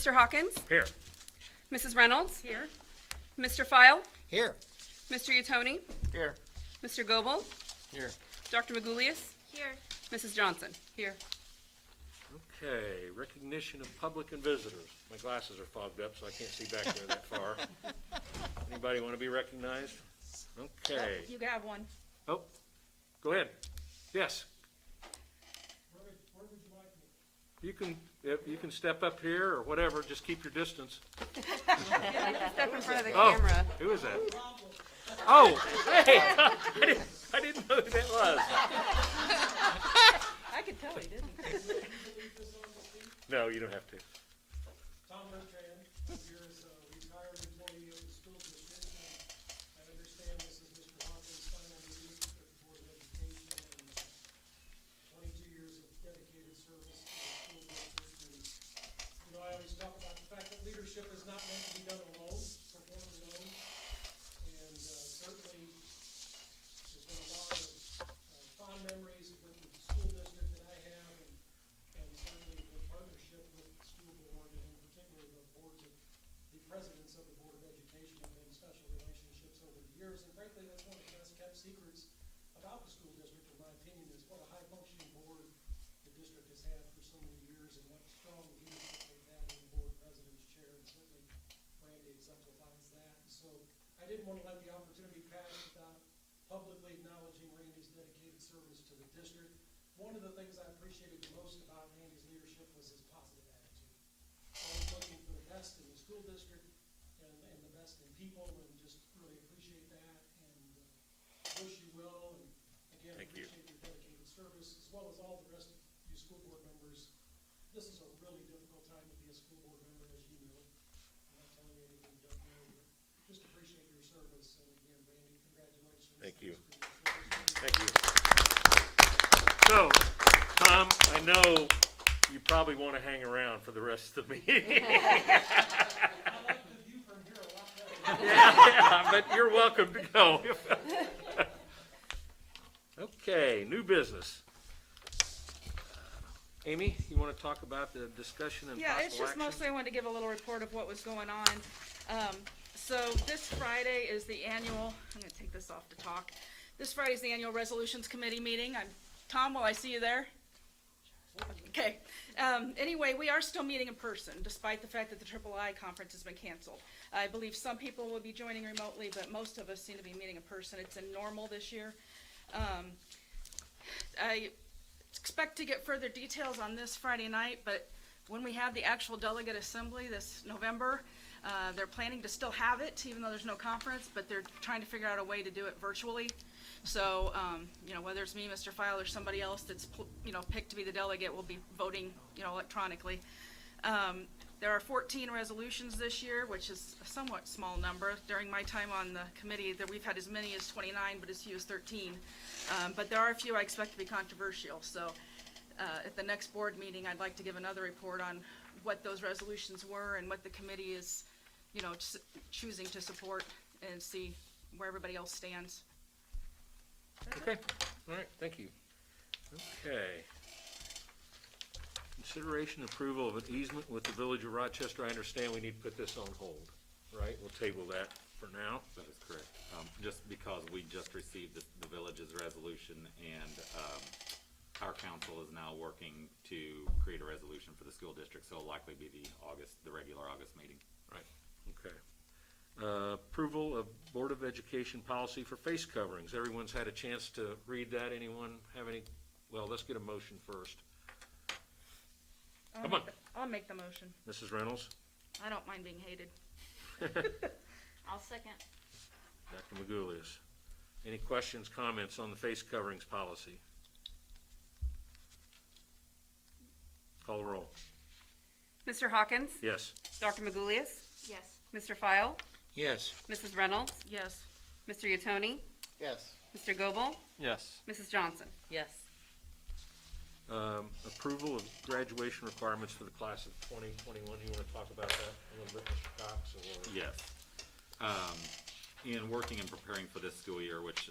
Mr. Hawkins? Here. Mrs. Reynolds? Here. Mr. File? Here. Mr. Utoni? Here. Mr. Goebel? Here. Dr. Magulius? Here. Mrs. Johnson? Here. Okay, recognition of public and visitors. My glasses are fogged up, so I can't see back there that far. Anybody want to be recognized? Okay. You have one. Oh, go ahead. Yes. Where would you like me? You can step up here or whatever, just keep your distance. Step in front of the Oh, camera. who is that? Oh, hey, I didn't know who that was. I could tell he didn't. No, you don't have to. Tom Rochester, I'm here as a retired employee of the school district. I understand this is Mr. Hawkins' final release with the Board of Education and 22 years of dedicated service to the school district. And, I always talk about the fact that leadership is not meant to be done alone, performed alone. And certainly, there's been a lot of fond memories with the school district that I have, and certainly the partnership with the school board, and in particular the presidents of the Board of Education have been special relationships over the years. And frankly, that's one of the best kept secrets about the school district, in my opinion, is what a high functioning board the district has had for so many years, and what strong leadership they've had in the board president's chair, and certainly Randy exemplifies that. And so I didn't want to let the opportunity pass without publicly acknowledging Randy's dedicated service to the district. One of the things I appreciated the most about Randy's leadership was his positive attitude. Always looking for the best in the school district and the best in people, and just really appreciate that, and wish you well, and again, Thank you. appreciate your dedicated service, as well as all the rest of you school board members. This is a really difficult time to be a school board member, as you know. I'm not telling you anything you don't know, but just appreciate your service, and again, Randy, congratulations. Thank you. For your service. Thank you. So, Tom, I know you probably want to hang around for the rest of the meeting. I like the view from here a lot better. Yeah, but you're welcome to go. Okay, new business. Amy, you want to talk about the discussion and Yeah, possible it's just action? mostly I wanted to give a little report of what was going on. So this Friday is the annual, I'm gonna take this off to talk. This Friday is the annual resolutions committee meeting. Tom, will I see you there? Okay. Anyway, we are still meeting in person, despite the fact that the III conference has been canceled. I believe some people will be joining remotely, but most of us seem to be meeting in person. It's in normal this year. I expect to get further details on this Friday night, but when we have the actual delegate assembly this November, they're planning to still have it, even though there's no conference, but they're trying to figure out a way to do it virtually. So, whether it's me, Mr. File, or somebody else that's, picked to be the delegate, will be voting, electronically. There are 14 resolutions this year, which is a somewhat small number. During my time on the committee, we've had as many as 29, but as few as 13. But there are a few I expect to be controversial. So, at the next board meeting, I'd like to give another report on what those resolutions were and what the committee is, choosing to support, and see where everybody else stands. Okay, all right, thank you. Okay. Consideration approval of an easement with the Village of Rochester. I understand we need to put this on hold, right? We'll table that for now. That is correct. Just because we just received the village's resolution, and our council is now working to create a resolution for the school district, so it'll likely be the regular August meeting. Right, okay. Approval of Board of Education policy for face coverings. Everyone's had a chance to read that. Anyone have any? Well, let's get a motion first. Come on. I'll make the motion. Mrs. Reynolds? I don't mind being hated. I'll second. Dr. Magulius. Any questions, comments on the face coverings policy? Call the roll. Mr. Hawkins? Yes. Dr. Magulius? Yes. Mr. File? Yes. Mrs. Reynolds? Yes. Mr. Utoni? Yes. Mr. Goebel? Yes. Mrs. Johnson? Yes. Approval of graduation requirements for the class of 2021. You want to talk about that a little bit, Mr. Cox? Or? Yes. In working and preparing for this school year, which,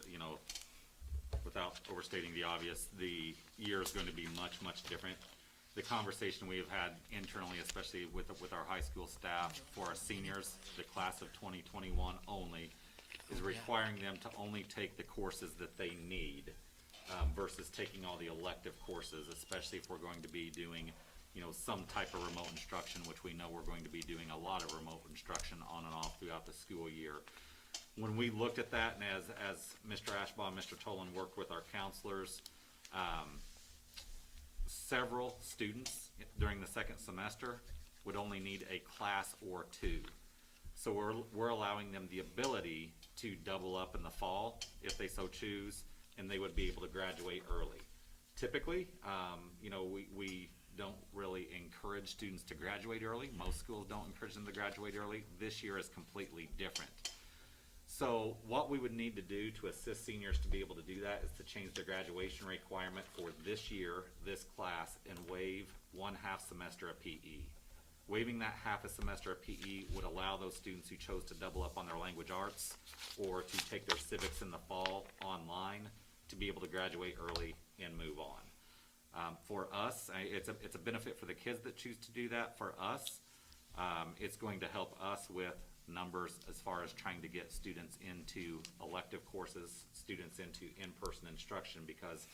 without overstating the obvious, the year is going to be much, much different. the conversation we have had internally, especially with our high school staff, for our seniors, the class of 2021 only, is requiring them to only take the courses that they need, versus taking all the elective courses, especially if we're going to be doing, some type of remote instruction, which we know we're going to be doing a lot of remote instruction on and off throughout the school year. When we looked at that, and as Mr. Ashbaugh and Mr. Tolan worked with our counselors, several students during the second semester would only need a class or two. So we're allowing them the ability to double up in the fall if they so choose, and they would be able to graduate early. Typically, we don't really encourage students to graduate early. Most schools don't encourage them to graduate early. This year is completely different. So what we would need to do to assist seniors to be able to do that is to change the graduation requirement for this year, this class, and waive 1/2 semester of PE. Waiving that half a semester of PE would allow those students who chose to double up on their language arts or to take their civics in the fall online to be able to graduate early and move on. For us, it's a benefit for the kids that choose to do that. For us, it's going to help us with numbers as far as trying to get students into elective courses, students into in-person instruction, because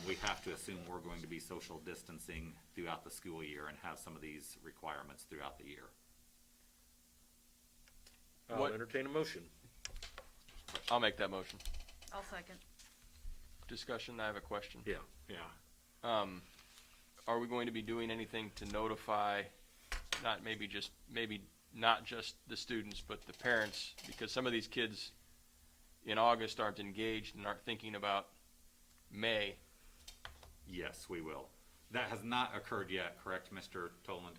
we have to assume we're going to be social distancing throughout the school year and have some of these requirements throughout the year. I'll entertain a motion. I'll make that motion. I'll second. Discussion, I have a question. Yeah. Are we going to be doing anything to notify, maybe not just the students, but the parents? Because some of these kids in August aren't engaged and aren't thinking about May. Yes, we will. That has not occurred yet, correct, Mr. Toland?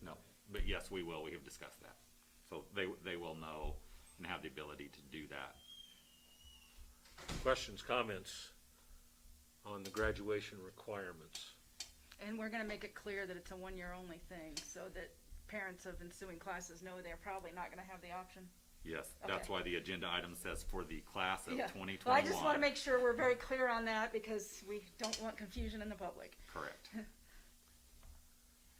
No, but yes, we will. We have discussed that. So they will know and have the ability to do that. Questions, comments on the graduation requirements? And we're gonna make it clear that it's a one-year only thing, so that parents of ensuing classes know they're probably not gonna have the option. Yes, that's Okay. why the agenda item says for the class of Yeah. 2021. Well, I just wanna make sure we're very clear on that, because we don't want confusion in the public. Correct.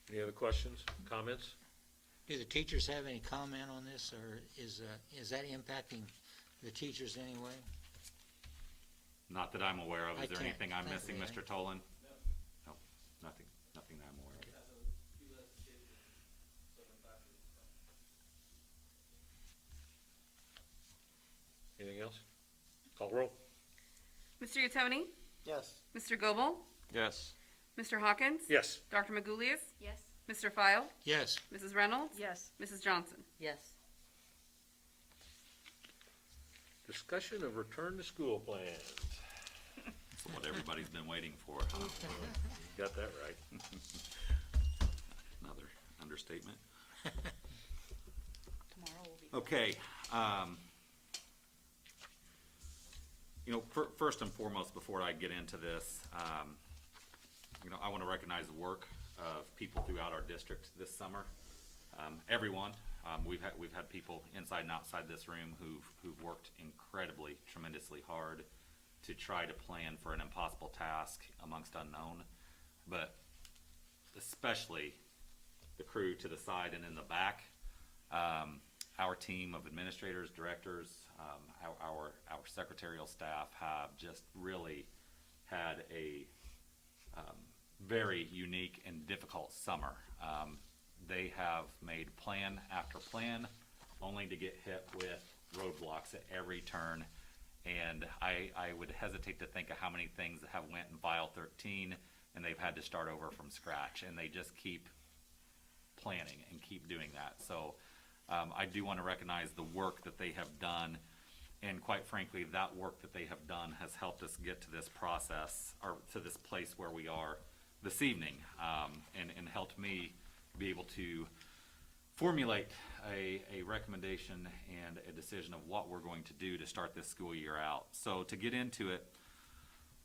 Any other questions, comments? Do the teachers have any comment on this, or is that impacting the teachers anyway? Not that I'm aware of. I Is there can't anything I'm think of missing, anything. Mr. Tolan? No, nothing that I'm aware of. Anything else? Call roll. Mr. Yatoni? Yes. Mr. Goebel? Yes. Mr. Hawkins? Yes. Dr. Magoulias? Yes. Mr. File? Yes. Mrs. Reynolds? Yes. Mrs. Johnson? Yes. Discussion of return to school plans. That's what everybody's been waiting for. Got that right. Another understatement. Tomorrow will be. Okay, first and foremost, before I get into this, I want to recognize the work of people throughout our district this summer. Everyone, we've had people inside and outside this room who've worked incredibly, tremendously hard to try to plan for an impossible task amongst unknown, but especially the crew to the side and in the back. Our team of administrators, directors, our secretarial staff have just really had a very unique and difficult summer. They have made plan after plan, only to get hit with roadblocks at every turn. And I would hesitate to think of how many things have went in file 13 and they've had to start over from scratch, and they just keep planning and keep doing that. So I do want to recognize the work that they have done, and quite frankly, that work that they have done has helped us get to this process, or to this place where we are this evening, and helped me be able to formulate a recommendation and a decision of what we're going to do to start this school year out. So to get into it,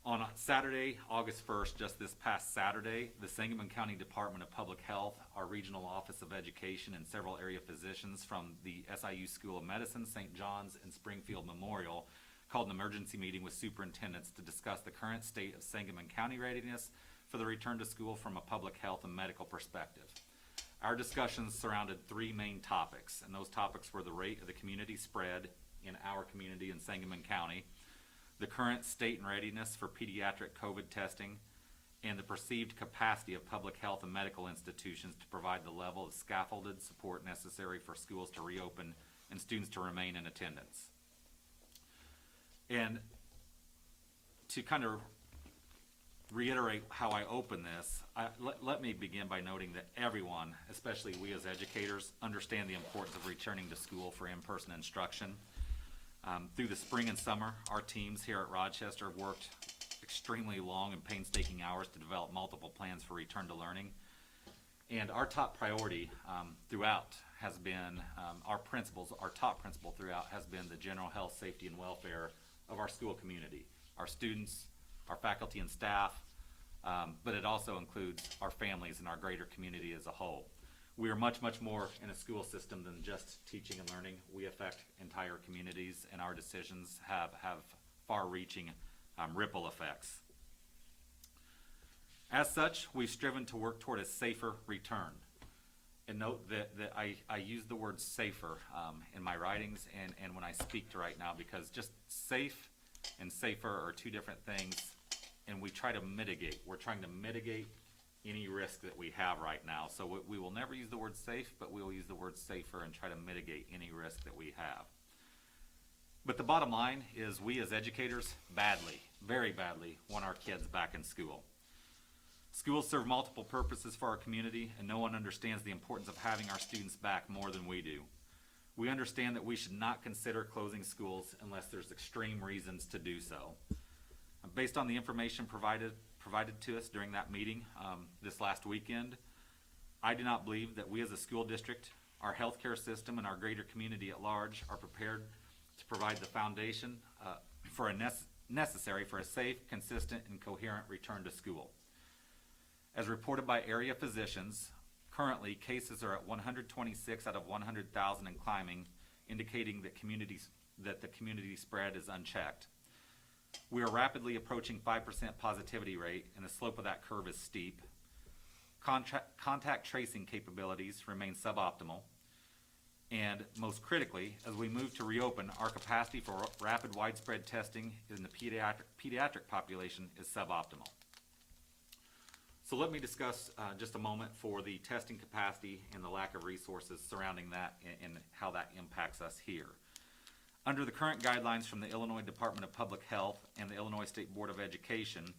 on Saturday, August 1st, just this past Saturday, the Sangamon County Department of Public Health, our Regional Office of Education, and several area physicians from the SIU School of Medicine, St. John's, and Springfield Memorial called an emergency meeting with superintendents to discuss the current state of Sangamon County readiness for for the return to school from a public health and medical perspective. Our discussions surrounded three main topics, and those topics were the rate of the community spread in our community in Sangamon County, the current state and readiness for pediatric COVID testing, and the perceived capacity of public health and medical institutions to provide the level of scaffolded support necessary for schools to reopen and students to remain in attendance. And to kind of reiterate how I open this, let me begin by noting that everyone, especially we as educators, understand the importance of returning to school for in-person instruction. Through the spring and summer, our teams here at Rochester have worked extremely long and painstaking hours to develop multiple plans for return to learning. And our top priority throughout has been, our top principle throughout has been the general health, safety, and welfare of our school community, our students, our faculty and staff, but it also includes our families and our greater community as a whole. We are much, much more in a school system than just teaching and learning. We affect entire communities, and our decisions have far-reaching ripple effects. As such, we've striven to work toward a safer return. And note that I use the word safer in my writings and when I speak to right now, because just safe and safer are two different things, and we try to mitigate. We're trying to mitigate any risk that we have right now. So we will never use the word safe, but we will use the word safer and try to mitigate any risk that we have. But the bottom line is we as educators badly, very badly, want our kids back in school. Schools serve multiple purposes for our community, and no one understands the importance of having our students back more than we do. We understand that we should not consider closing schools unless there's extreme reasons to do so. Based on the information provided to us during that meeting this last weekend, I do not believe that we as a school district, our healthcare system, and our greater community at large are prepared to provide the foundation necessary for a safe, consistent, and coherent return to school. As reported by area physicians, currently cases are at 126 out of 100,000 and climbing, indicating that the community spread is unchecked. We are rapidly approaching 5% positivity rate, and the slope of that curve is steep. Contact tracing capabilities remain suboptimal. And most critically, as we move to reopen, our capacity for rapid widespread testing in the pediatric population is suboptimal. So let me discuss just a moment for the testing capacity and the lack of resources surrounding that and how that impacts us here. Under the current guidelines from the Illinois Department of Public Health and the Illinois State Board of Education,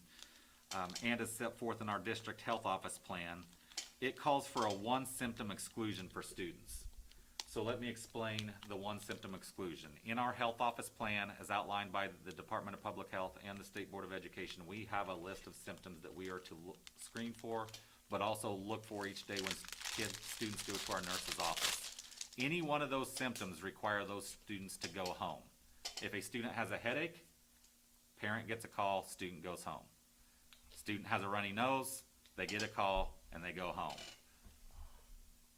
and as set forth in our district health office plan, it calls for a one symptom exclusion for students. So let me explain the one symptom exclusion. In our health office plan, as outlined by the Department of Public Health and the State Board of Education, we have a list of symptoms that we are to screen for, but also look for each day when students go to our nurse's office. Any one of those symptoms require those students to go home. If a student has a headache, parent gets a call, student goes home. Student has a runny nose, they get a call, and they go home.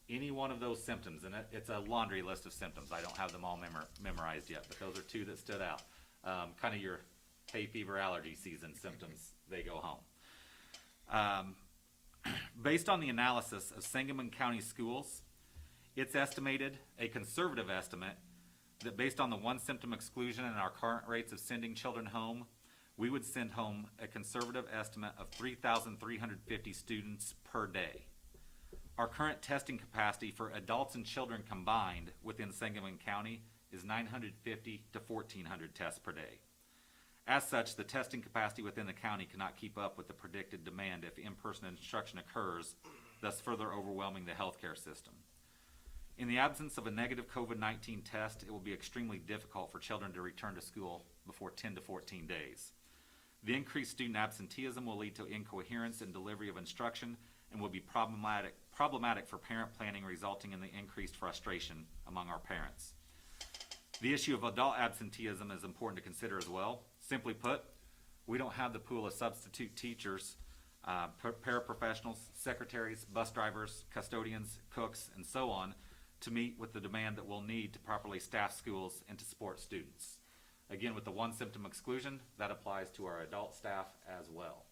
Any one of those symptoms, and it's a laundry list of symptoms. I don't have them all memorized yet, but those are two that stood out. Kind of your hay fever allergy season symptoms, they go home. Based on the analysis of Sangamon County schools, it's estimated, a conservative estimate, that based on the one symptom exclusion and our current rates of sending children home, we would send home a conservative estimate of 3,350 students per day. Our current testing capacity for adults and children combined within Sangamon County is 950 to 1,400 tests per day. As such, the testing capacity within the county cannot keep up with the predicted demand if in-person instruction occurs, thus further overwhelming the healthcare system. In the absence of a negative COVID-19 test, it will be extremely difficult for children to return to school before 10 to 14 days. The increased student absenteeism will lead to incoherence in delivery of instruction and will be problematic for parent planning, resulting in the increased frustration among our parents. The issue of adult absenteeism is important to consider as well. Simply put, we don't have the pool of substitute teachers, paraprofessionals, secretaries, bus drivers, custodians, cooks, and so on to meet with the demand that we'll need to properly staff schools and to support students. Again, with the one symptom exclusion, that applies to our adult staff as well.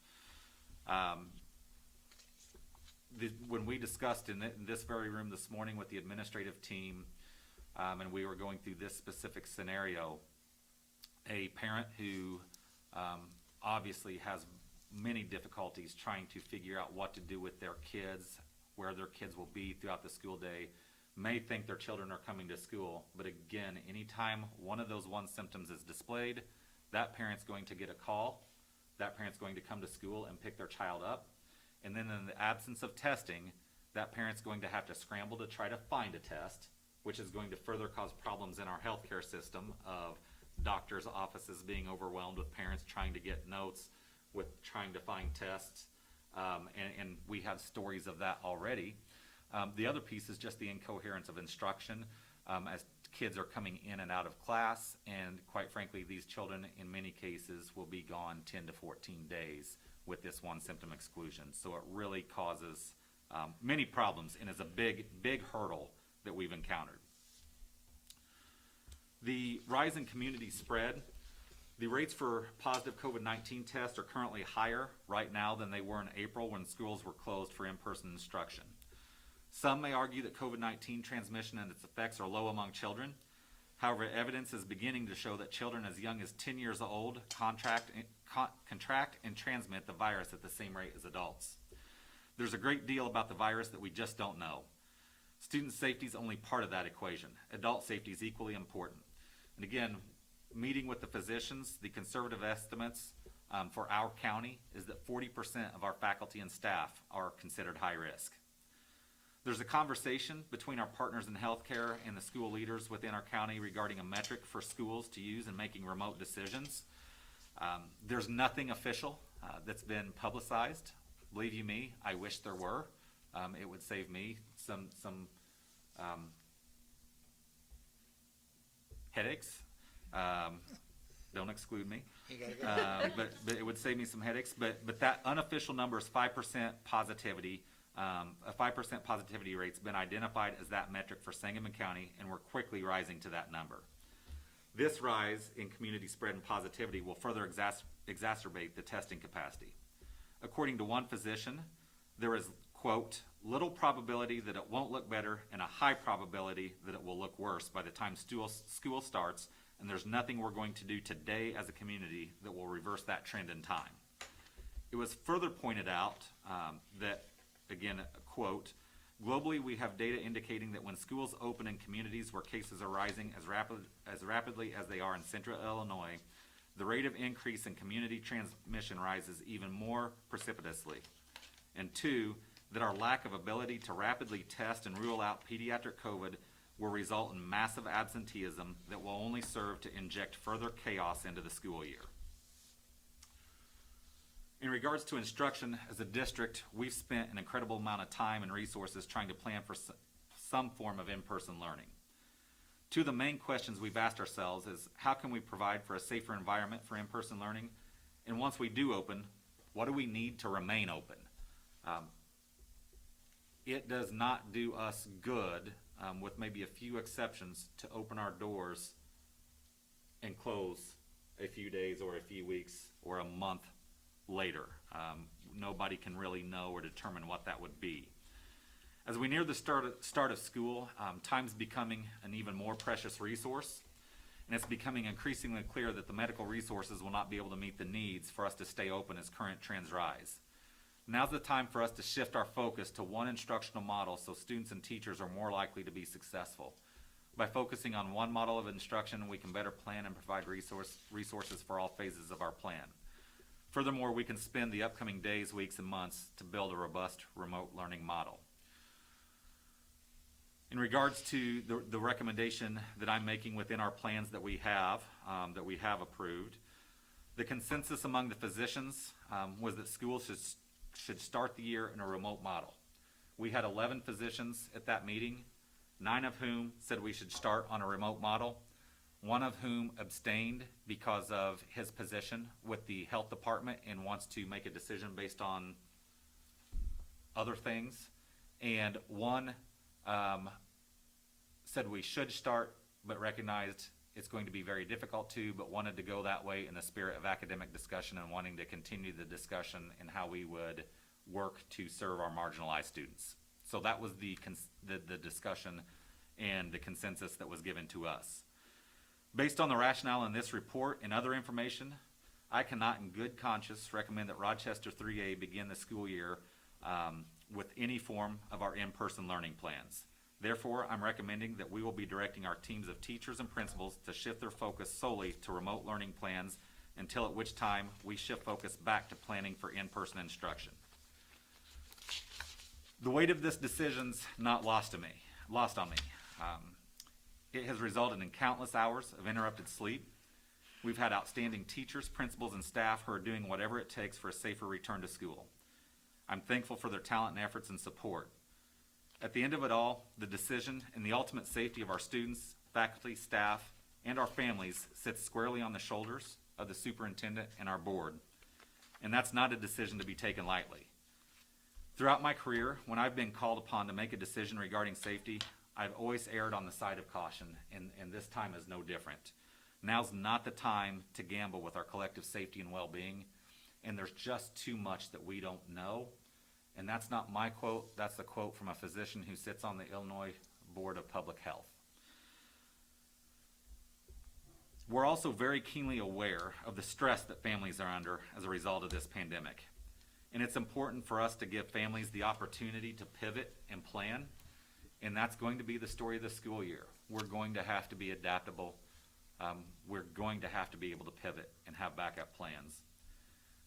when we discussed in this very room this morning with the administrative team, and we were going through this specific scenario, a parent who obviously has many difficulties trying to figure out what to do with their kids, where their kids will be throughout the school day, may think their children are coming to school. But again, anytime one of those one symptoms is displayed, that parent's going to get a call. That parent's going to come to school and pick their child up. And then in the absence of testing, that parent's going to have to scramble to try to find a test, which is going to further cause problems in our healthcare system of doctors' offices being overwhelmed with parents trying to get notes, with trying to find tests. And we have stories of that already. The other piece is just the incoherence of instruction as kids are coming in and out of class, and quite frankly, these children in many cases will be gone 10 to 14 days with this one symptom exclusion. So it really causes many problems and is a big hurdle that we've encountered. The rise in community spread. The rates for positive COVID-19 tests are currently higher right now than they were in April when schools were closed for in-person instruction. Some may argue that COVID-19 transmission and its effects are low among children. However, evidence is beginning to show that children as young as 10 years old contract and transmit the virus at the same rate as adults. There's a great deal about the virus that we just don't know. Student safety is only part of that equation. Adult safety is equally important. And again, meeting with the physicians, the conservative estimates for our county is that 40% of our faculty and staff are considered high risk. There's a conversation between our partners in healthcare and the school leaders within our county regarding a metric for schools to use in making remote decisions. There's nothing official that's been publicized. Believe you me, I wish there were. It would save me some headaches. Don't exclude me. You gotta go. But it would save me some headaches. But that unofficial number is 5% positivity. A 5% positivity rate's been identified as that metric for Sangamon County, and we're quickly rising to that number. This rise in community spread and positivity will further exacerbate the testing capacity. According to one physician, there is, quote, little probability that it won't look better and a high probability that it will look worse by the time school starts, and there's nothing we're going to do today as a community that will reverse that trend in time. It was further pointed out that, again, quote, globally we have data indicating that when schools open in communities where cases are rising as rapidly as they are in central Illinois, the rate of increase in community transmission rises even more precipitously. And two, that our lack of ability to rapidly test and rule out pediatric COVID will result in massive absenteeism that will only serve to inject further chaos into the school year. In regards to instruction, as a district, we've spent an incredible amount of time and resources trying to plan for some form of in-person learning. Two of the main questions we've asked ourselves is, how can we provide for a safer environment for in-person learning? And once we do open, what do we need to remain open? It does not do us good, with maybe a few exceptions, to open our doors and close a few days or a few weeks or a month later. Nobody can really know or determine what that would be. As we near the start of school, time's becoming an even more precious resource, and it's becoming increasingly clear that the medical resources will not be able to meet the needs for us to stay open as current trends rise. Now's the time for us to shift our focus to one instructional model so students and teachers are more likely to be successful. By focusing on one model of instruction, we can better plan and provide resources for all phases of our plan. Furthermore, we can spend the upcoming days, weeks, and months to build a robust remote learning model. In regards to the recommendation that I'm making within our plans that we have approved, the consensus among the physicians was that schools should start the year in a remote model. We had 11 physicians at that meeting, 9 of whom said we should start on a remote model, 1 of whom abstained because of his position with the health department and wants to make a decision based on other things, and 1 said we should start but recognized it's going to be very difficult to, but wanted to go that way in the spirit of academic discussion and wanting to continue the discussion and how we would work to serve our marginalized students. So that was the discussion and the consensus that was given to us. Based on the rationale in this report and other information, I cannot in good conscience recommend that Rochester 3A begin the school year with any form of our in-person learning plans. Therefore, I'm recommending that we will be directing our teams of teachers and principals to shift their focus solely to remote learning plans until at which time we shift focus back to planning for in-person instruction. The weight of this decision's not lost on me. It has resulted in countless hours of interrupted sleep. We've had outstanding teachers, principals, and staff who are doing whatever it takes for a safer return to school. I'm thankful for their talent and efforts and support. At the end of it all, the decision and the ultimate safety of our students, faculty, staff, and our families sits squarely on the shoulders of the superintendent and our board. And that's not a decision to be taken lightly. Throughout my career, when I've been called upon to make a decision regarding safety, I've always erred on the side of caution, and this time is no different. Now's not the time to gamble with our collective safety and well-being, and there's just too much that we don't know. And that's not my quote, that's the quote from a physician who sits on the Illinois Board of Public Health. We're also very keenly aware of the stress that families are under as a result of this pandemic. And it's important for us to give families the opportunity to pivot and plan, and that's going to be the story of the school year. We're going to have to be adaptable. We're going to have to be able to pivot and have backup plans.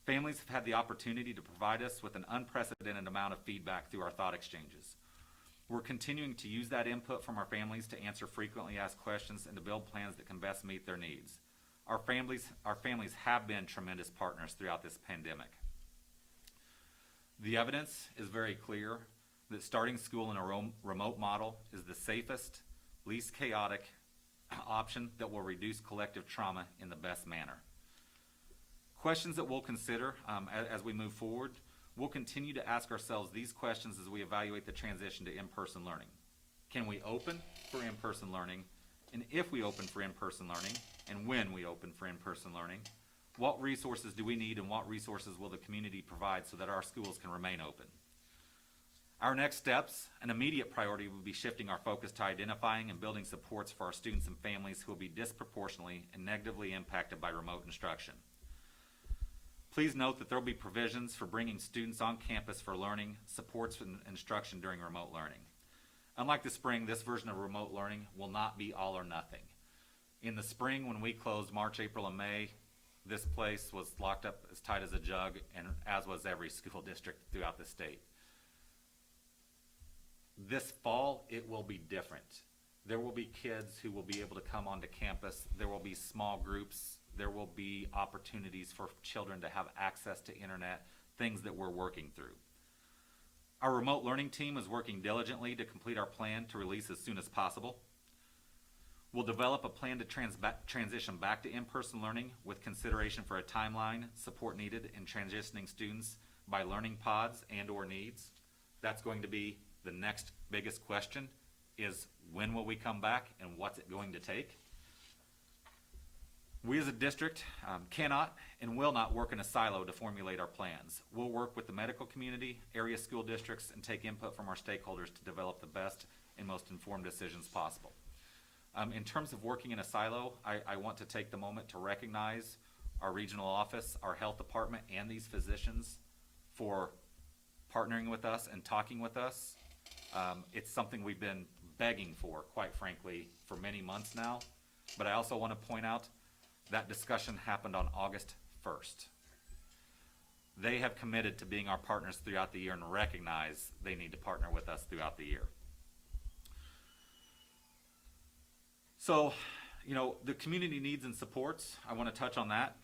Families have had the opportunity to provide us with an unprecedented amount of feedback through our thought exchanges. We're continuing to use that input from our families to answer frequently asked questions and to build plans that can best meet their needs. Our families have been tremendous partners throughout this pandemic. The evidence is very clear that starting school in a remote model is the safest, least chaotic option that will reduce collective trauma in the best manner. Questions that we'll consider as we move forward, we'll continue to ask ourselves these questions as we evaluate the transition to in-person learning. Can we open for in-person learning? And if we open for in-person learning, and when we open for in-person learning, what resources do we need and what resources will the community provide so that our schools can remain open? Our next steps, an immediate priority, will be shifting our focus to identifying and building supports for our students and families who will be disproportionately and negatively impacted by remote instruction. Please note that there will be provisions for bringing students on campus for learning, supports, and instruction during remote learning. Unlike the spring, this version of remote learning will not be all or nothing. In the spring, when we closed March, April, and May, this place was locked up as tight as a jug, and as was every school district throughout the state. This fall, it will be different. There will be kids who will be able to come onto campus. There will be small groups. There will be opportunities for children to have access to internet, things that we're working through. Our remote learning team is working diligently to complete our plan to release as soon as possible. We'll develop a plan to transition back to in-person learning with consideration for a timeline, support needed in transitioning students by learning pods and or needs. That's going to be the next biggest question, is when will we come back and what's it going to take? We as a district cannot and will not work in a silo to formulate our plans. We'll work with the medical community, area school districts, and take input from our stakeholders to develop the best and most informed decisions possible. In terms of working in a silo, I want to take the moment to recognize our regional office, our health department, and these physicians for partnering with us and talking with us. It's something we've been begging for, quite frankly, for many months now. But I also want to point out that discussion happened on August 1st. They have committed to being our partners throughout the year and recognize they need to partner with us throughout the year. So, the community needs and supports, I want to touch on that.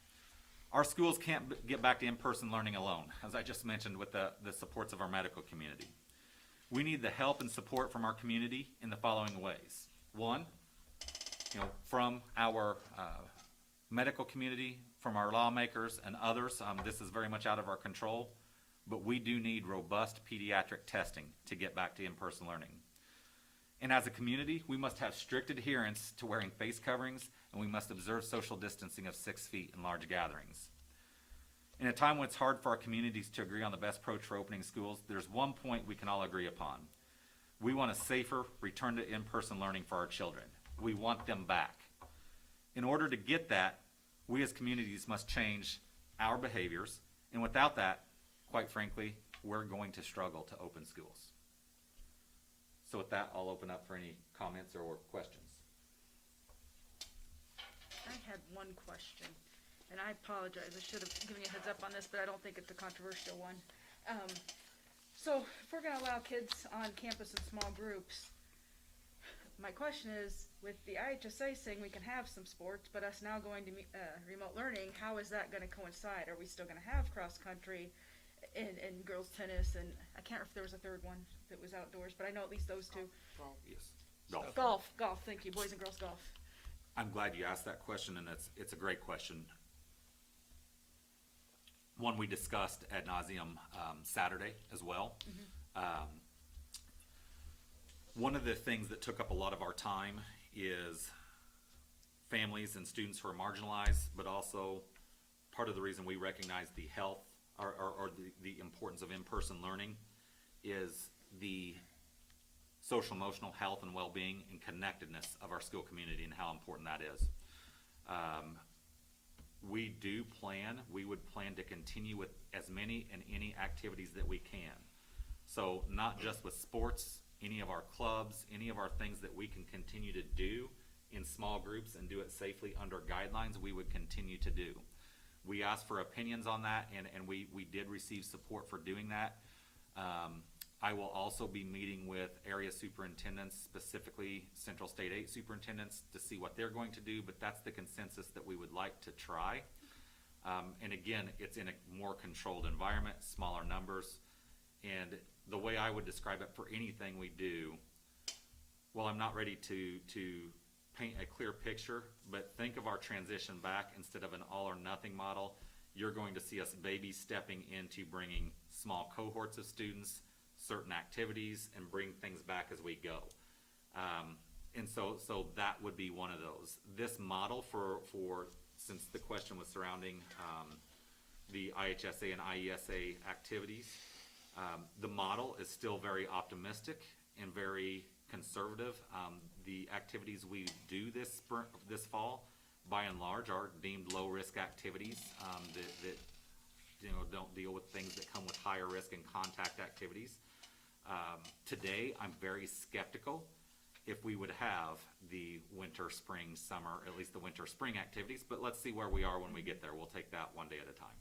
Our schools can't get back to in-person learning alone, as I just mentioned with the supports of our medical community. We need the help and support from our community in the following ways. One, from our medical community, from our lawmakers and others. This is very much out of our control, but we do need robust pediatric testing to get back to in-person learning. And as a community, we must have strict adherence to wearing face coverings, and we must observe social distancing of 6 feet in large gatherings. In a time when it's hard for our communities to agree on the best approach for opening schools, there's one point we can all agree upon. We want a safer return to in-person learning for our children. We want them back. In order to get that, we as communities must change our behaviors, and without that, quite frankly, we're going to struggle to open schools. So with that, I'll open up for any comments or questions. I had one question, and I apologize, I should have given you a heads up on this, but I don't think it's a controversial one. So if we're gonna allow kids on campus in small groups, my question is, with the IHSA saying we can have some sports, but us now going to remote learning, how is that gonna coincide? Are we still gonna have cross-country and girls tennis, and I can't remember if there was a third one that was outdoors, but I know at least those two. Yes. Golf. Golf, thank you, boys and girls golf. I'm glad you asked that question, and it's a great question. One we discussed ad nauseum Saturday as well. One of the things that took up a lot of our time is families and students who are marginalized, but also part of the reason we recognize the health or the importance of in-person learning is the social emotional health and well-being and connectedness of our school community and how important that is. We would plan to continue with as many and any activities that we can. So not just with sports, any of our clubs, any of our things that we can continue to do in small groups and do it safely under guidelines, we would continue to do. We asked for opinions on that, and we did receive support for doing that. I will also be meeting with area superintendents, specifically Central State 8 superintendents, to see what they're going to do, but that's the consensus that we would like to try. And again, it's in a more controlled environment, smaller numbers, and the way I would describe it for anything we do, well, I'm not ready to paint a clear picture, but think of our transition back instead of an all or nothing model. You're going to see us baby stepping into bringing small cohorts of students, certain activities, and bring things back as we go. And so that would be one of those. This model for since the question was surrounding the IHSA and IESA activities, the model is still very optimistic and very conservative. The activities we do this fall, by and large, are deemed low-risk activities that don't deal with things that come with higher risk and contact activities. Today, I'm very skeptical if we would have the winter, spring, summer, at least the winter, spring activities, but let's see where we are when we get there. We'll take that one day at a time.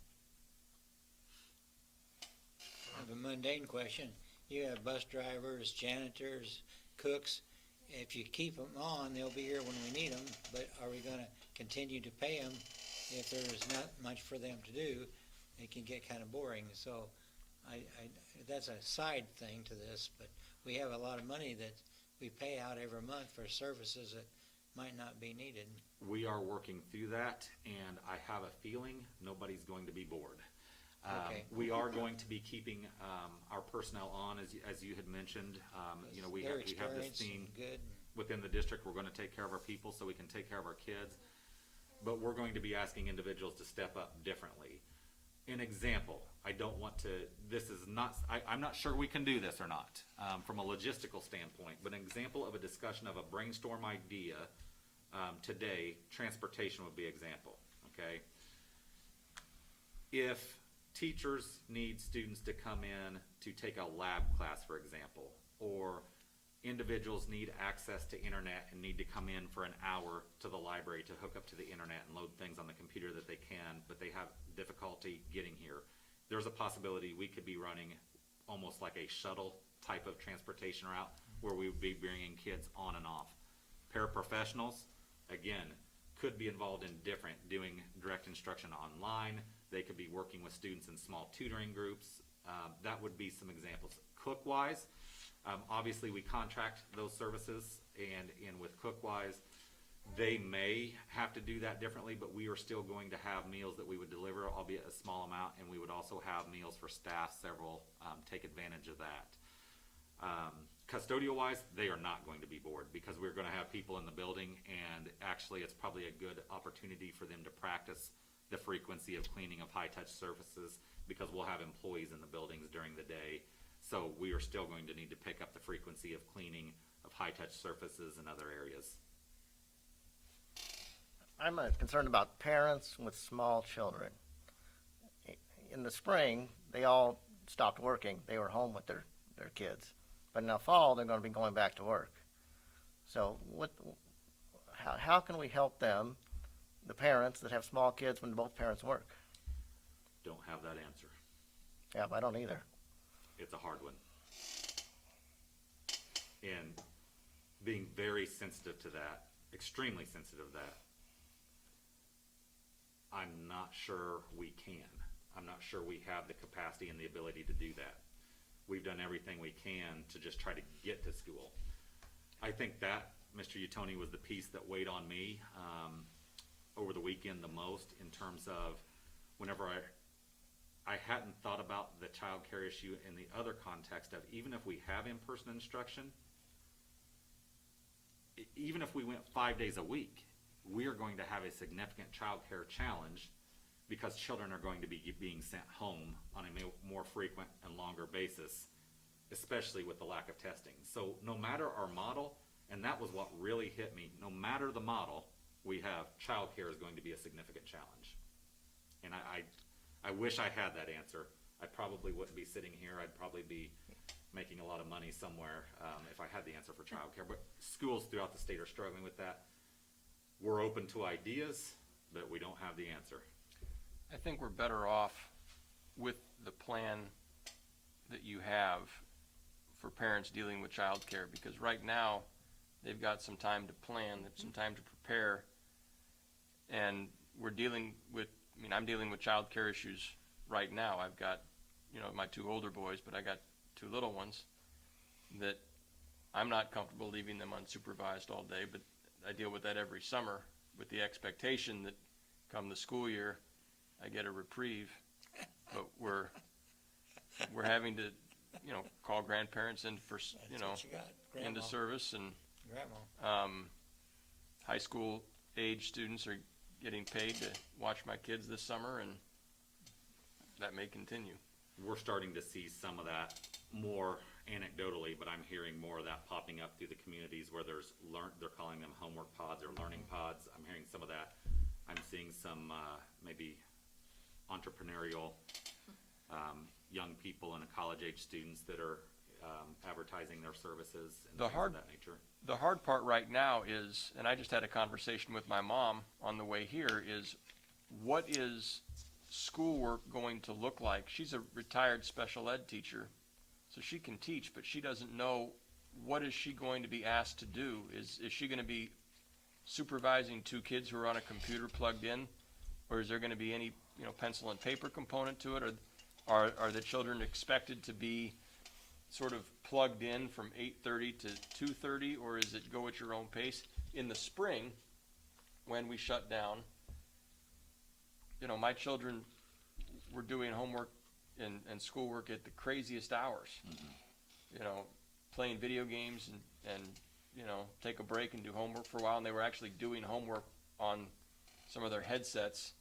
I have a mundane question. You have bus drivers, janitors, cooks. If you keep them on, they'll be here when we need them, but are we going to continue to pay them if there's not much for them to do? It can get kind of boring. So that's a side thing to this, but we have a lot of money that we pay out every month for services that might not be needed. We are working through that, and I have a feeling nobody's going to be bored. Okay. We are going to be keeping our personnel on, as you had mentioned. We have this theme good. within the district. We're going to take care of our people so we can take care of our kids. But we're going to be asking individuals to step up differently. An example, I'm not sure we can do this or not from a logistical standpoint, but an example of a discussion of a brainstorm idea today, transportation would be example, okay? If teachers need students to come in to take a lab class, for example, or individuals need access to internet and need to come in for an hour to the library to hook up to the internet and load things on the computer that they can, but they have difficulty getting here, there's a possibility we could be running almost like a shuttle type of transportation route where we would be bringing kids on and off. Paraprofessionals, again, could be involved in doing direct instruction online. They could be working with students in small tutoring groups. That would be some examples. Cook-wise, obviously we contract those services, and with Cook-wise, they may have to do that differently, but we are still going to have meals that we would deliver, albeit a small amount, and we would also have meals for staff. Several take advantage of that. Custodial-wise, they are not going to be bored because we're going to have people in the building, and actually it's probably a good opportunity for them to practice the frequency of cleaning of high-touch surfaces, because we'll have employees in the buildings during the day. So we are still going to need to pick up the frequency of cleaning of high-touch surfaces in other areas. I'm concerned about parents with small children. In the spring, they all stopped working. They were home with their kids. But in the fall, they're going to be going back to work. So how can we help them, the parents that have small kids, when both parents work? Don't have that answer. Yeah, but I don't either. It's a hard one. And being very sensitive to that, extremely sensitive to that, I'm not sure we can. I'm not sure we have the capacity and the ability to do that. We've done everything we can to just try to get to school. I think that, Mr. Utoni, was the piece that weighed on me over the weekend the most, in terms of whenever I hadn't thought about the child care issue in the other context of, even if we have in-person instruction, even if we went 5 days a week, we are going to have a significant child care challenge, because children are going to be being sent home on a more frequent and longer basis, especially with the lack of testing. So no matter our model, and that was what really hit me, no matter the model we have, child care is going to be a significant challenge. And I wish I had that answer. I probably wouldn't be sitting here. I'd probably be making a lot of money somewhere if I had the answer for child care. But schools throughout the state are struggling with that. We're open to ideas, but we don't have the answer. I think we're better off with the plan that you have for parents dealing with childcare, because right now they've got some time to plan, some time to prepare, and we're dealing with, I'm dealing with childcare issues right now. I've got, my 2 older boys, but I got 2 little ones that I'm not comfortable leaving them unsupervised all day, but I deal with that every summer with the expectation that come the school year, I get a reprieve. But we're having to, call grandparents in for, That's what you got, Grandma. into service, and Grandma. high school age students are getting paid to watch my kids this summer, and that may continue. We're starting to see some of that more anecdotally, but I'm hearing more of that popping up through the communities where they're calling them homework pods or learning pods. I'm hearing some of that. I'm seeing some maybe entrepreneurial young and college age students that are advertising their services and things of that nature. The hard part right now is, and I just had a conversation with my mom on the way here, is what is schoolwork going to look like? She's a retired special ed teacher, so she can teach, but she doesn't know what is she going to be asked to do. Is she going to be supervising 2 kids who are on a computer plugged in, or is there going to be any pencil and paper component to it, or are the children expected to be sort of plugged in from 8:30 to 2:30, or is it go at your own pace? In the spring, when we shut down, my children were doing homework and schoolwork at the craziest hours. Mm-hmm. Playing video games and take a break and do homework for a while, and they were actually doing homework on some of their headsets